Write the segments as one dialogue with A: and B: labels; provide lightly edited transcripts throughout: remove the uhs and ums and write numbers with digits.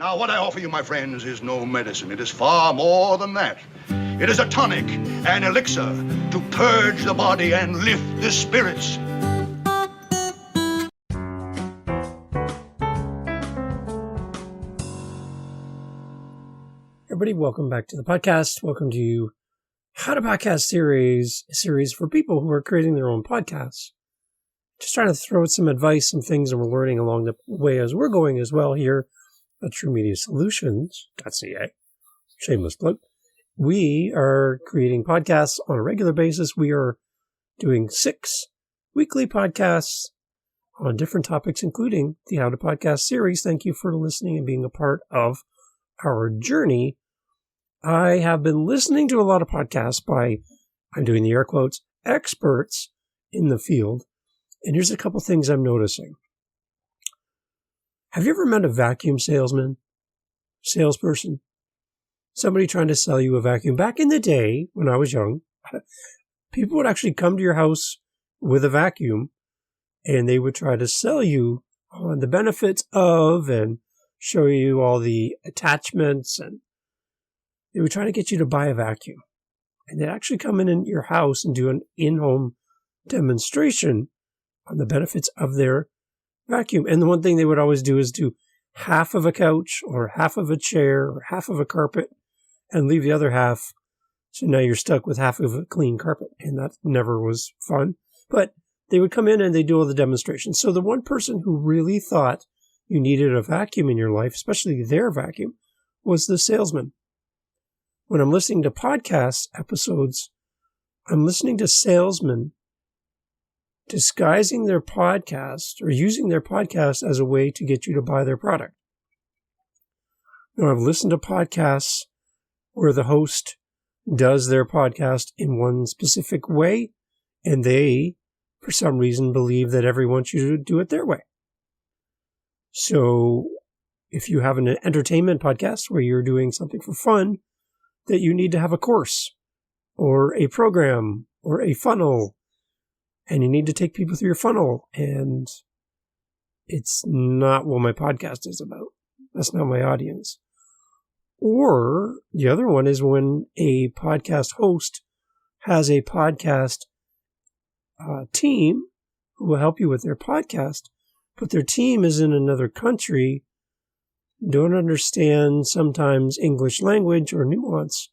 A: Now, what I offer you, my friends, is no medicine. It is far more than that. It is a tonic, an elixir to purge the body and lift the spirits.
B: Everybody, welcome back to the podcast. Welcome to How to Podcast series, a series for people who are creating their own podcasts. Just trying to throw out some advice, some things that we're learning along the way as we're going as well here at TrueMediaSolutions.ca. Shameless plug. We are creating podcasts on a regular basis. We are doing 6 weekly podcasts on different topics, including the How to Podcast series. Thank you for listening and being a part of our journey. I have been listening to a lot of podcasts by, I'm doing the air quotes, experts in the field. And here's a couple things I'm noticing. Have you ever met a vacuum salesperson? Somebody trying to sell you a vacuum. Back in the day, when I was young, people would actually come to your house with a vacuum and they would try to sell you on the benefits of and show you all the attachments, and they would try to get you to buy a vacuum. And they'd actually come in your house and do an in-home demonstration on the benefits of their vacuum. And the one thing they would always do is do half of a couch or half of a chair or half of a carpet and leave the other half. So now you're stuck with half of a clean carpet. And that never was fun. But they would come in and they do all the demonstrations. So the one person who really thought you needed a vacuum in your life, especially their vacuum, was the salesman. When I'm listening to podcast episodes, I'm listening to salesmen disguising their podcast or using their podcast as a way to get you to buy their product. Now, I've listened to podcasts where the host does their podcast in one specific way, and they, for some reason, believe that everyone wants you to do it their way. So if you have an entertainment podcast where you're doing something for fun, that you need to have a course or a program or a funnel, and you need to take people through your funnel, and it's not what my podcast is about. That's not my audience. Or the other one is when a podcast host has a podcast team who will help you with their podcast, but their team is in another country, don't understand sometimes English language or nuance.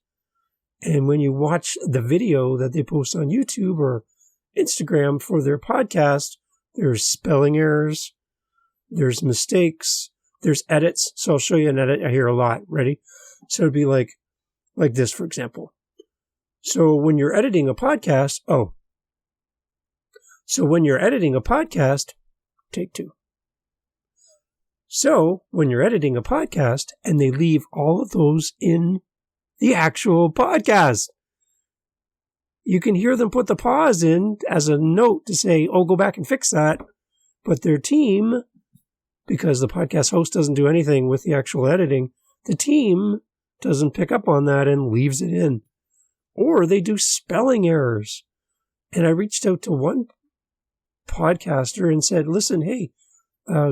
B: And when you watch the video that they post on YouTube or Instagram for their podcast, there's spelling errors, there's mistakes, there's edits. So I'll show you an edit I hear a lot. Ready? So it'd be like this, for example. So when you're editing a podcast, take 2. So when you're editing a podcast and they leave all of those in the actual podcast, you can hear them put the pause in as a note to say, go back and fix that. But their team, because the podcast host doesn't do anything with the actual editing, the team doesn't pick up on that and leaves it in. Or they do spelling errors. And I reached out to one podcaster and said, listen, hey,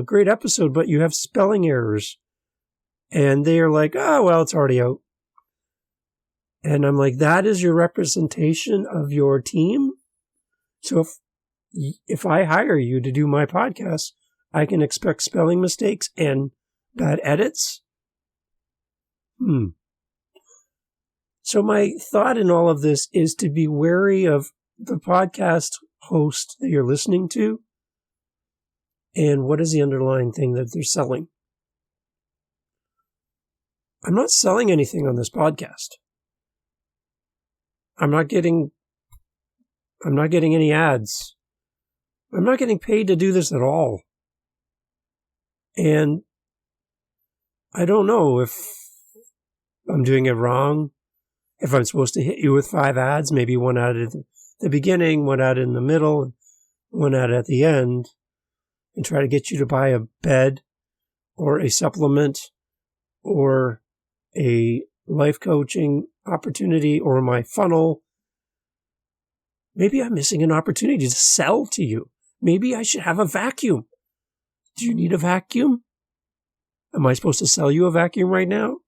B: great episode, but you have spelling errors. And they are like, it's already out. And I'm like, that is your representation of your team? So if I hire you to do my podcast, I can expect spelling mistakes and bad edits? So my thought in all of this is to be wary of the podcast host that you're listening to and what is the underlying thing that they're selling. I'm not selling anything on this podcast. I'm not getting any ads. I'm not getting paid to do this at all. And I don't know if I'm doing it wrong, if I'm supposed to hit you with 5 ads, maybe one ad at the beginning, one ad in the middle, one ad at the end, and try to get you to buy a bed or a supplement or a life coaching opportunity or my funnel. Maybe I'm missing an opportunity to sell to you. Maybe I should have a vacuum. Do you need a vacuum? Am I supposed to sell you a vacuum right now?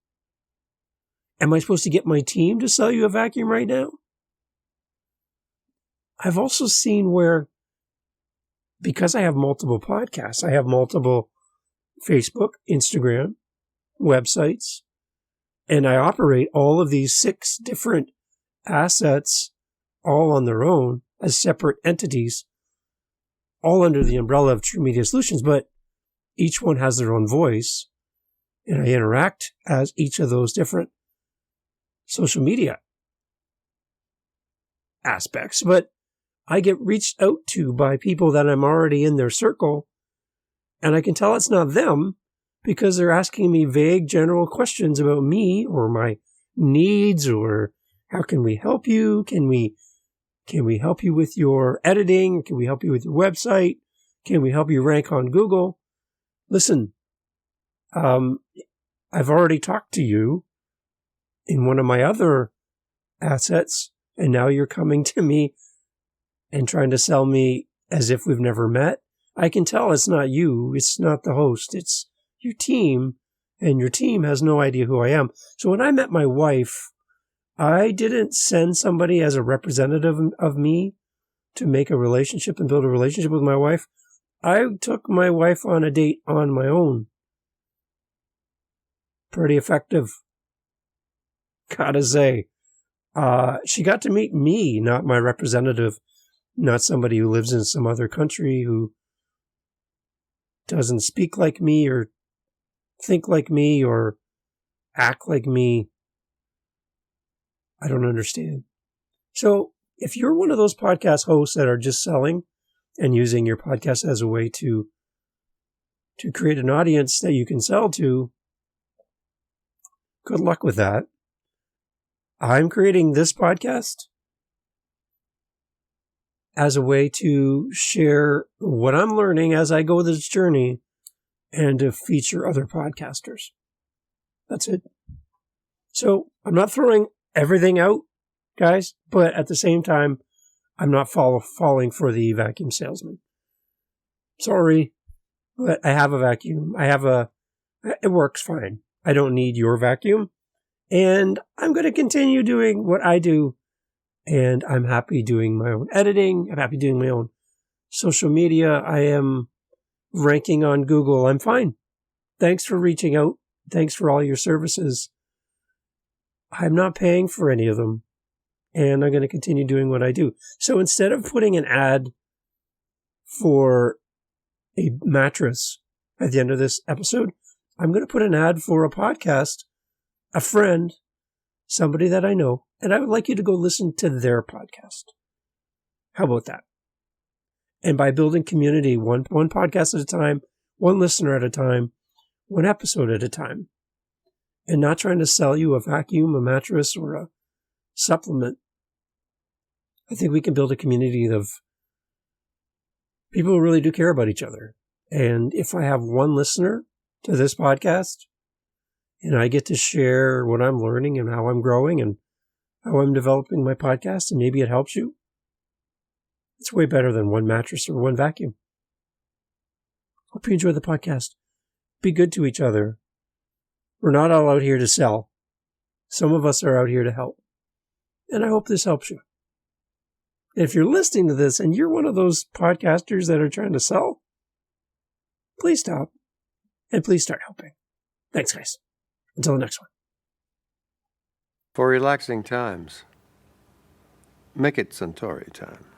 B: Am I supposed to get my team to sell you a vacuum right now? I've also seen where, because I have multiple podcasts, I have multiple Facebook, Instagram, websites, and I operate all of these 6 different assets all on their own as separate entities, all under the umbrella of True Media Solutions, but each one has their own voice, and I interact as each of those different social media aspects. But I get reached out to by people that I'm already in their circle, and I can tell it's not them because they're asking me vague general questions about me or my needs, or how can we help you? Can we help you with your editing? Can we help you with your website? Can we help you rank on Google? Listen, I've already talked to you in one of my other assets, and now you're coming to me and trying to sell me as if we've never met. I can tell it's not you. It's not the host. It's your team, and your team has no idea who I am. So when I met my wife, I didn't send somebody as a representative of me to make a relationship and build a relationship with my wife. I took my wife on a date on my own. Pretty effective, gotta say. She got to meet me, not my representative, not somebody who lives in some other country who doesn't speak like me or think like me or act like me. I don't understand. So if you're one of those podcast hosts that are just selling and using your podcast as a way to create an audience that you can sell to, good luck with that. I'm creating this podcast as a way to share what I'm learning as I go this journey and to feature other podcasters. That's it. So I'm not throwing everything out, guys, but at the same time, I'm not falling for the vacuum salesman. Sorry, but I have a vacuum. It works fine. I don't need your vacuum, and I'm going to continue doing what I do, and I'm happy doing my own editing. I'm happy doing my own social media. I am ranking on Google. I'm fine. Thanks for reaching out. Thanks for all your services. I'm not paying for any of them, and I'm going to continue doing what I do. So instead of putting an ad for a mattress at the end of this episode, I'm going to put an ad for a podcast, a friend, somebody that I know, and I would like you to go listen to their podcast. How about that? And by building community, one podcast at a time, one listener at a time, one episode at a time, and not trying to sell you a vacuum, a mattress, or a supplement, I think we can build a community of people who really do care about each other. And if I have one listener to this podcast, and I get to share what I'm learning and how I'm growing and how I'm developing my podcast, and maybe it helps you, it's way better than one mattress or one vacuum. Hope you enjoy the podcast. Be good to each other. We're not all out here to sell. Some of us are out here to help. And I hope this helps you. If you're listening to this and you're one of those podcasters that are trying to sell, please stop and please start helping. Thanks, guys. Until the next one.
C: For relaxing times, make it Suntory time.